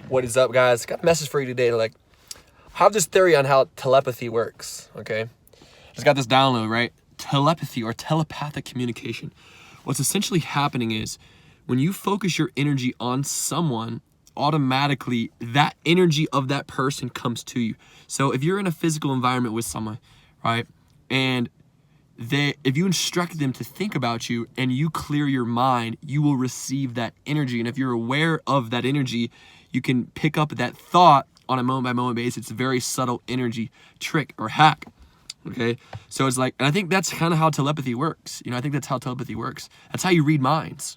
What is up, guys? Got a message for you today to have this theory on how telepathy works, okay? Just got this download, right? Telepathy or telepathic communication. What's essentially happening is when you focus your energy on someone, automatically that energy of that person comes to you. So if you're in a physical environment with someone, right? And if you instruct them to think about you and you clear your mind, you will receive that energy. And if you're aware of that energy, you can pick up that thought on a moment-by-moment basis. It's a very subtle energy trick or hack, okay? So it's like, and I think that's kind of how telepathy works. I think that's how telepathy works. That's how you read minds.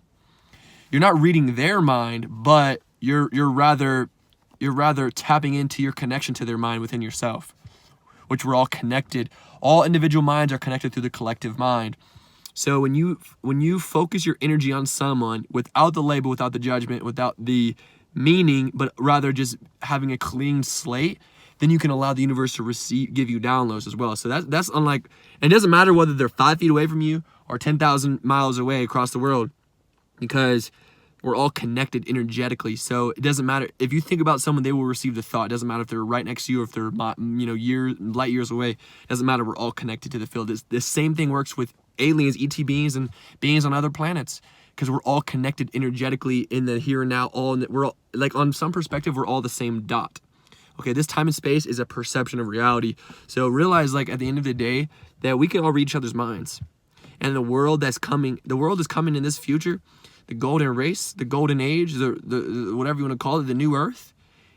You're not reading their mind, but you're rather tapping into your connection to their mind within yourself, which we're all connected. All individual minds are connected through the collective mind. So when you focus your energy on someone without the label, without the judgment, without the meaning, but rather just having a clean slate, then you can allow the universe to give you downloads as well. So that's unlike, and it doesn't matter whether they're 5 feet away from you or 10,000 miles away across the world, because we're all connected energetically. So it doesn't matter if you think about someone, they will receive the thought. It doesn't matter if they're right next to you or if they're light years away. It doesn't matter. We're all connected to the field. The same thing works with aliens, ET beings, and beings on other planets, because we're all connected energetically in the here and now. We're all, like, on some perspective, we're all the same dot. Okay, this time and space is a perception of reality. So realize, like, at the end of the day, that we can all read each other's minds. And the world is coming in this future, the golden race, the golden age, the whatever you want to call it, the new earth.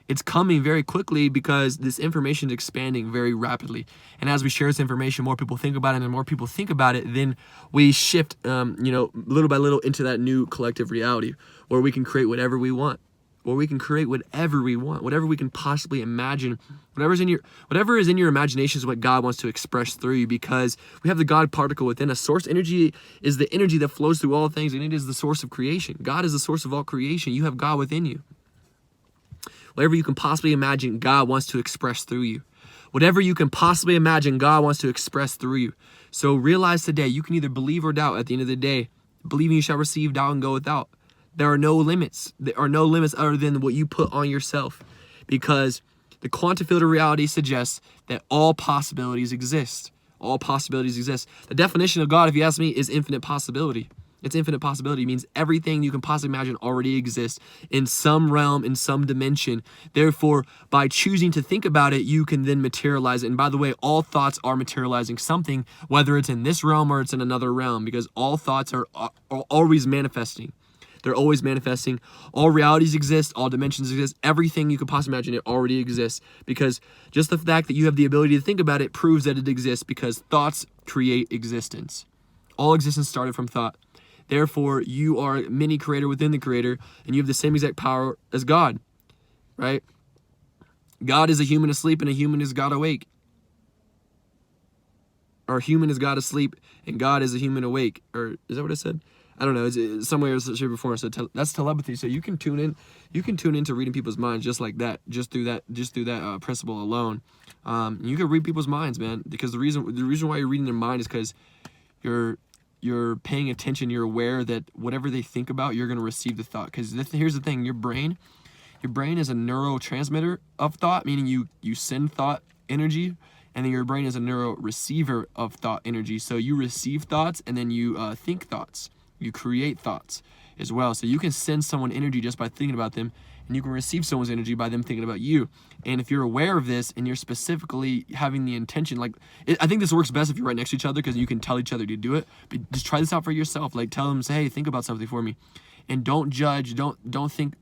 It's coming very quickly because this information is expanding very rapidly. And as we share this information, more people think about it, and the more people think about it, then we shift, little by little into that new collective reality where we can create whatever we want. Where we can create whatever we want, whatever we can possibly imagine, whatever is in your imagination is what God wants to express through you, because we have the God particle within us. Source energy is the energy that flows through all things, and it is the source of creation. God is the source of all creation. You have God within you. Whatever you can possibly imagine, God wants to express through you. Whatever you can possibly imagine, God wants to express through you. So realize today, you can either believe or doubt. At the end of the day, believing you shall receive, doubt and go without. There are no limits. There are no limits other than what you put on yourself, because the quantum field of reality suggests that all possibilities exist. All possibilities exist. The definition of God, if you ask me, is infinite possibility. It's infinite possibility. It means everything you can possibly imagine already exists in some realm, in some dimension. Therefore, by choosing to think about it, you can then materialize it. And by the way, all thoughts are materializing something, whether it's in this realm or it's in another realm, because all thoughts are always manifesting. They're always manifesting. All realities exist. All dimensions exist. Everything you could possibly imagine, it already exists. Because just the fact that you have the ability to think about it proves that it exists, because thoughts create existence. All existence started from thought. Therefore, you are a mini creator within the creator, and you have the same exact power as God, right? God is a human asleep, and a human is God awake. Or human is God asleep, and God is a human awake. Or is that what I said? I don't know. It's somewhere else before. So that's telepathy. So you can tune in. You can tune into reading people's minds just like that, just through that principle alone. You can read people's minds, man. Because the reason why you're reading their mind is because you're paying attention. You're aware that whatever they think about, you're gonna receive the thought. Because here's the thing: your brain is a neurotransmitter of thought, meaning you send thought energy. And then your brain is a neuro receiver of thought energy. So you receive thoughts, and then you think thoughts. You create thoughts as well. So you can send someone energy just by thinking about them, and you can receive someone's energy by them thinking about you. And if you're aware of this and you're specifically having the intention, I think this works best if you're right next to each other, because you can tell each other to do it. But just try this out for yourself. Like, tell them, say, hey, think about something for me. And don't judge. Don't think,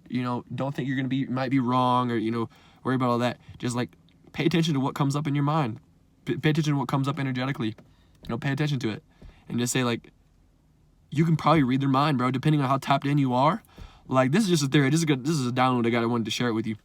don't think might be wrong, or, worry about all that. Just pay attention to what comes up in your mind. Pay attention to what comes up energetically. Pay attention to it. And just say, you can probably read their mind, bro, depending on how tapped in you are. This is just a theory. This is a download I wanted to share it with you.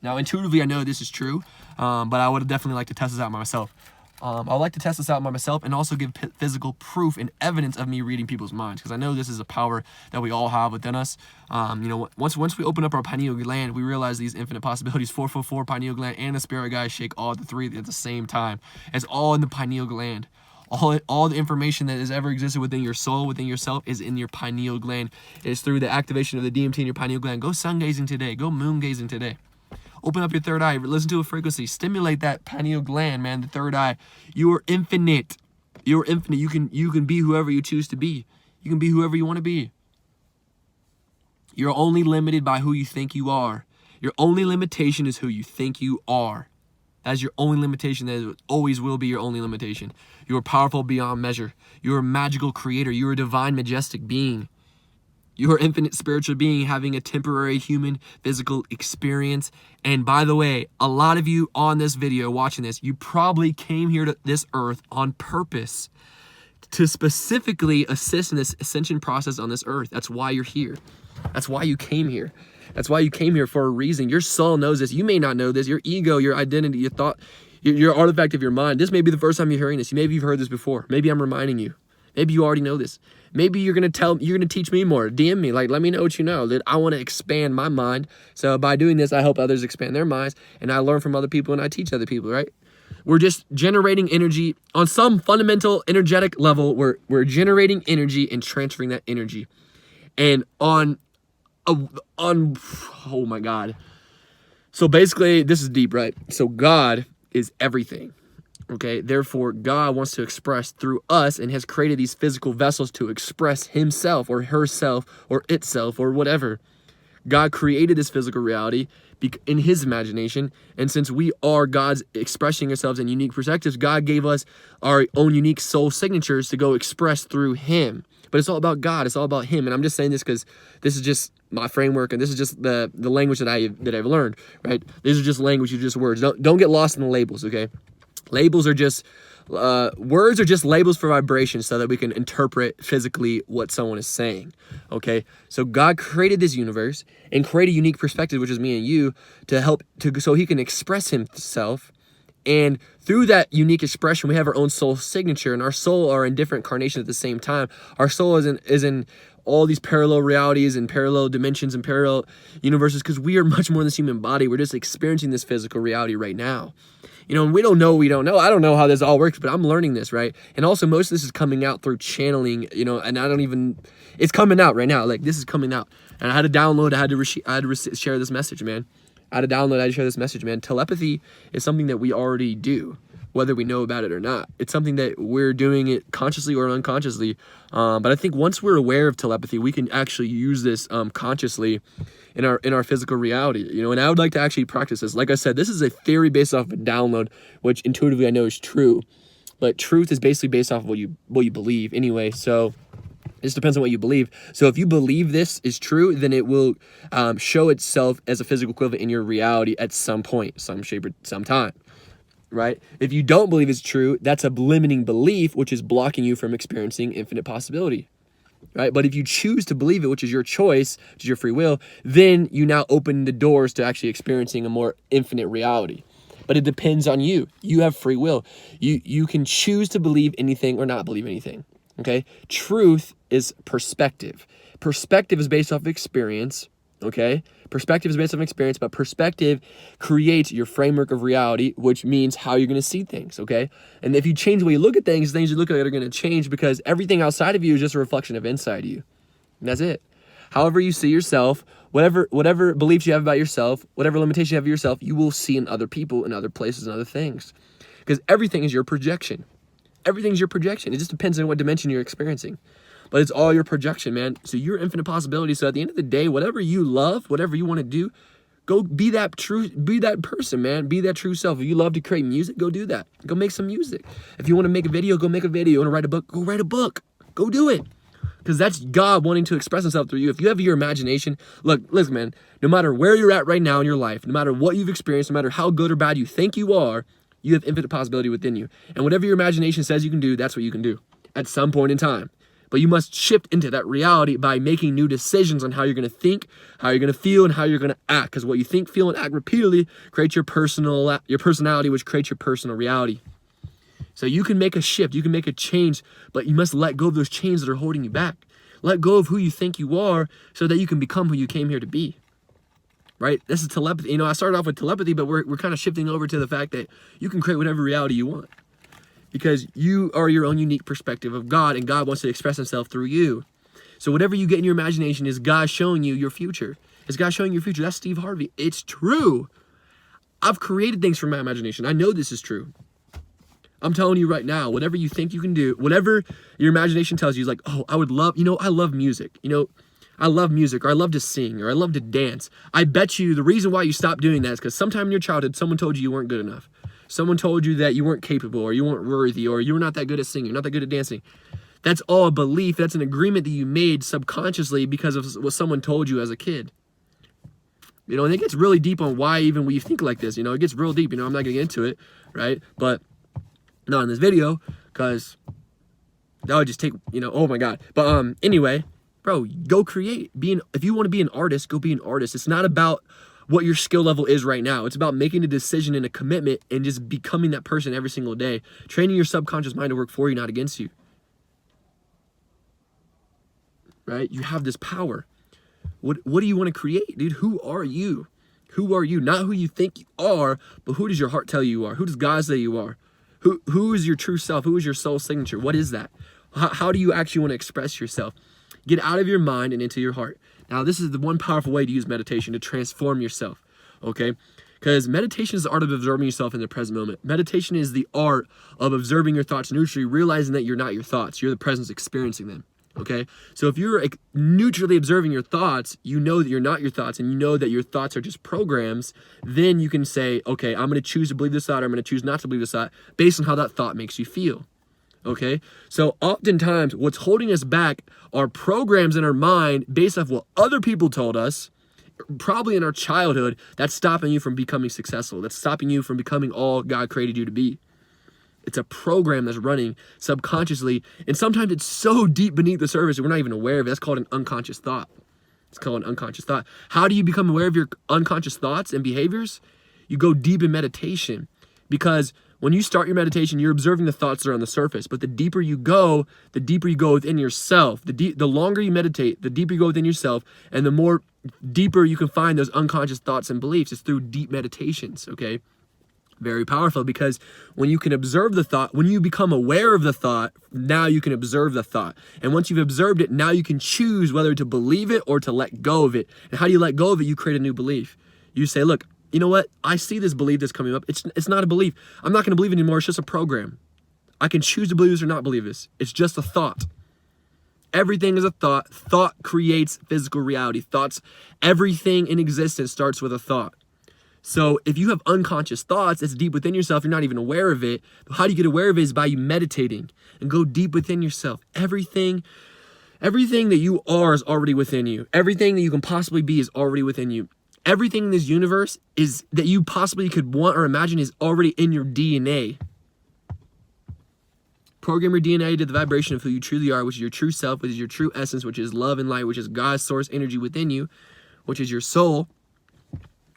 Now, intuitively, I know this is true, but I would definitely like to test this out myself. I would like to test this out by myself and also give physical proof and evidence of me reading people's minds, because I know this is a power that we all have within us. Once we open up our pineal gland, we realize these infinite possibilities. 444 pineal gland and the spirit guide shake all the three at the same time. It's all in the pineal gland. All the information that has ever existed within your soul, within yourself, is in your pineal gland. It's through the activation of the DMT in your pineal gland. Go sun gazing today. Go moon gazing today. Open up your third eye. Listen to a frequency. Stimulate that pineal gland, man. The third eye. You are infinite. You're infinite. You can be whoever you choose to be. You can be whoever you want to be. You're only limited by who you think you are. Your only limitation is who you think you are. That's your only limitation. That always will be your only limitation. You are powerful beyond measure. You are a magical creator. You are a divine, majestic being. You are an infinite spiritual being having a temporary human physical experience. And by the way, a lot of you on this video watching this, you probably came here to this earth on purpose to specifically assist in this ascension process on this earth. That's why you're here. That's why you came here. That's why you came here, for a reason. Your soul knows this. You may not know this. Your ego, your identity, your thought, your artifact of your mind. This may be the first time you're hearing this. Maybe you've heard this before. Maybe I'm reminding you. Maybe you already know this. Maybe you're going to teach me more. DM me. Like, let me know what you know. That I want to expand my mind. So by doing this, I help others expand their minds. And I learn from other people and I teach other people, right? We're just generating energy on some fundamental energetic level. We're generating energy and transferring that energy. And oh my God. So basically, this is deep, right? So God is everything. Okay, therefore, God wants to express through us and has created these physical vessels to express himself or herself or itself or whatever. God created this physical reality in his imagination. And since we are God's expressing ourselves in unique perspectives, God gave us our own unique soul signatures to go express through him. But it's all about God. It's all about him. And I'm just saying this because this is just my framework, and this is just the language that I've learned, right? These are just language, just words. Don't get lost in the labels, okay? Labels are just, words are just labels for vibration so that we can interpret physically what someone is saying, okay? So God created this universe and created a unique perspective, which is me and you, so he can express himself. And through that unique expression, we have our own soul signature, and our soul are in different incarnations at the same time. Our soul is in all these parallel realities and parallel dimensions and parallel universes because we are much more than this human body. We're just experiencing this physical reality right now. You know, and we don't know. I don't know how this all works, but I'm learning this, right? And also, most of this is coming out through channeling, you know, and it's coming out right now. Like, this is coming out. And I had to download, I had to share this message, man. I had to share this message, man. Telepathy is something that we already do, whether we know about it or not. It's something that we're doing it consciously or unconsciously. But I think once we're aware of telepathy, we can actually use this consciously in our physical reality, you know. And I would like to actually practice this. Like I said, this is a theory based off of a download, which intuitively I know is true, but truth is basically based off of what you believe anyway. So this depends on what you believe. So if you believe this is true, then it will show itself as a physical equivalent in your reality at some point, some shape, or some time, right? If you don't believe it's true, that's a limiting belief, which is blocking you from experiencing infinite possibility. Right? But if you choose to believe it, which is your choice, which is your free will, then you now open the doors to actually experiencing a more infinite reality. But it depends on you. You have free will. You can choose to believe anything or not believe anything. Okay? Truth is perspective. Perspective is based off of experience. Okay? Perspective is based on experience, but perspective creates your framework of reality, which means how you're going to see things, okay? And if you change the way you look at things you look at are going to change because everything outside of you is just a reflection of inside you. And that's it. However you see yourself, whatever beliefs you have about yourself, whatever limitation you have of yourself, you will see in other people, in other places, and other things. Because everything is your projection. Everything's your projection. It just depends on what dimension you're experiencing. But it's all your projection, man. So you're infinite possibility. So at the end of the day, whatever you love, whatever you want to do, go be that person, man. Be that true self. If you love to create music, go do that. Go make some music. If you want to make a video, go make a video. You want to write a book, go write a book. Go do it. Because that's God wanting to express himself through you. If you have your imagination, listen, man, no matter where you're at right now in your life, no matter what you've experienced, no matter how good or bad you think you are, you have infinite possibility within you. And whatever your imagination says you can do, that's what you can do at some point in time. But you must shift into that reality by making new decisions on how you're going to think, how you're going to feel, and how you're going to act. Because what you think, feel, and act repeatedly creates your personality, which creates your personal reality. So you can make a shift, you can make a change, but you must let go of those chains that are holding you back. Let go of who you think you are so that you can become who you came here to be. Right? This is telepathy. You know, I started off with telepathy, but we're kind of shifting over to the fact that you can create whatever reality you want. because you are your own unique perspective of God, and God wants to express himself through you. So whatever you get in your imagination is God showing you your future. It's God showing your future. That's Steve Harvey. It's true. I've created things from my imagination. I know this is true. I'm telling you right now, whatever you think you can do, whatever your imagination tells you is like, oh, I would love, I love music. I love music, or I love to sing, or I love to dance. I bet you the reason why you stopped doing that is because sometime in your childhood, someone told you weren't good enough. Someone told you that you weren't capable, or you weren't worthy, or you were not that good at singing, not that good at dancing. That's all a belief. That's an agreement that you made subconsciously because of what someone told you as a kid. And it gets really deep on why even we think like this. It gets real deep. I'm not going to get into it, right? But not in this video, because that would just take, oh my God. But anyway, bro, go create. If you want to be an artist, go be an artist. It's not about what your skill level is right now. It's about making a decision and a commitment and just becoming that person every single day. Training your subconscious mind to work for you, not against you. Right? You have this power. What do you want to create, dude? Who are you? Who are you? Not who you think you are, but who does your heart tell you are? Who does God say you are? Who is your true self? Who is your soul signature? What is that? How do you actually want to express yourself? Get out of your mind and into your heart. Now, this is the one powerful way to use meditation to transform yourself, okay? Because meditation is the art of observing yourself in the present moment. Meditation is the art of observing your thoughts neutrally, realizing that you're not your thoughts. You're the presence experiencing them. Okay, so if you're neutrally observing your thoughts, you know that you're not your thoughts, and you know that your thoughts are just programs. Then you can say, okay, I'm going to choose to believe this thought, or I'm going to choose not to believe this thought based on how that thought makes you feel. Okay, so oftentimes what's holding us back are programs in our mind based off what other people told us, probably in our childhood, that's stopping you from becoming successful. That's stopping you from becoming all God created you to be. It's a program that's running subconsciously, and sometimes it's so deep beneath the surface that we're not even aware of it. That's called an unconscious thought. It's called an unconscious thought. How do you become aware of your unconscious thoughts and behaviors? You go deep in meditation, because when you start your meditation, you're observing the thoughts that are on the surface, but the deeper you go within yourself. The longer you meditate, the deeper you go within yourself, and the more deeper you can find those unconscious thoughts and beliefs. It's through deep meditations, okay? Very powerful, because when you can observe the thought, when you become aware of the thought, now you can observe the thought. And once you've observed it, now you can choose whether to believe it or to let go of it. And how do you let go of it? You create a new belief. You say, look, you know what? I see this belief that's coming up. It's not a belief. I'm not going to believe it anymore. It's just a program. I can choose to believe this or not believe this. It's just a thought. Everything is a thought. Thought creates physical reality. Everything in existence starts with a thought. So if you have unconscious thoughts that's deep within yourself, you're not even aware of it. But how do you get aware of it is by you meditating and go deep within yourself. Everything that you are is already within you. Everything that you can possibly be is already within you. Everything in this universe is that you possibly could want or imagine is already in your DNA. Program your DNA to the vibration of who you truly are, which is your true self, which is your true essence, which is love and light, which is God's source energy within you, which is your soul.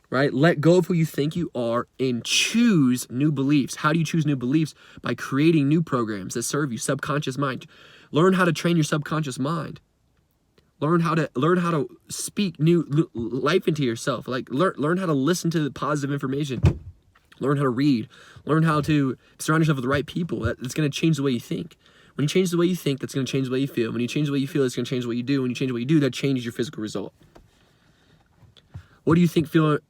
Right? Let go of who you think you are and choose new beliefs. How do you choose new beliefs? By creating new programs that serve you. Subconscious mind. Learn how to train your subconscious mind. Learn how to speak new life into yourself. Like learn how to listen to the positive information. Learn how to read. Learn how to surround yourself with the right people. That's going to change the way you think. When you change the way you think, that's going to change the way you feel. When you change the way you feel, it's going to change what you do. When you change what you do, that changes your physical result. What do you think, feel,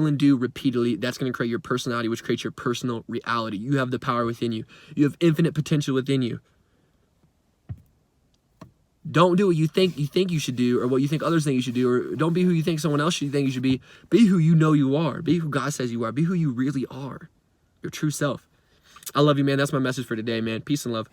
and do repeatedly? That's going to create your personality, which creates your personal reality. You have the power within you. You have infinite potential within you. Don't do what you think you should do, or what you think others think you should do, or don't be who you think someone else should think you should be. Be who you know you are. Be who God says you are. Be who you really are. Your true self. I love you, man. That's my message for today, man. Peace and love.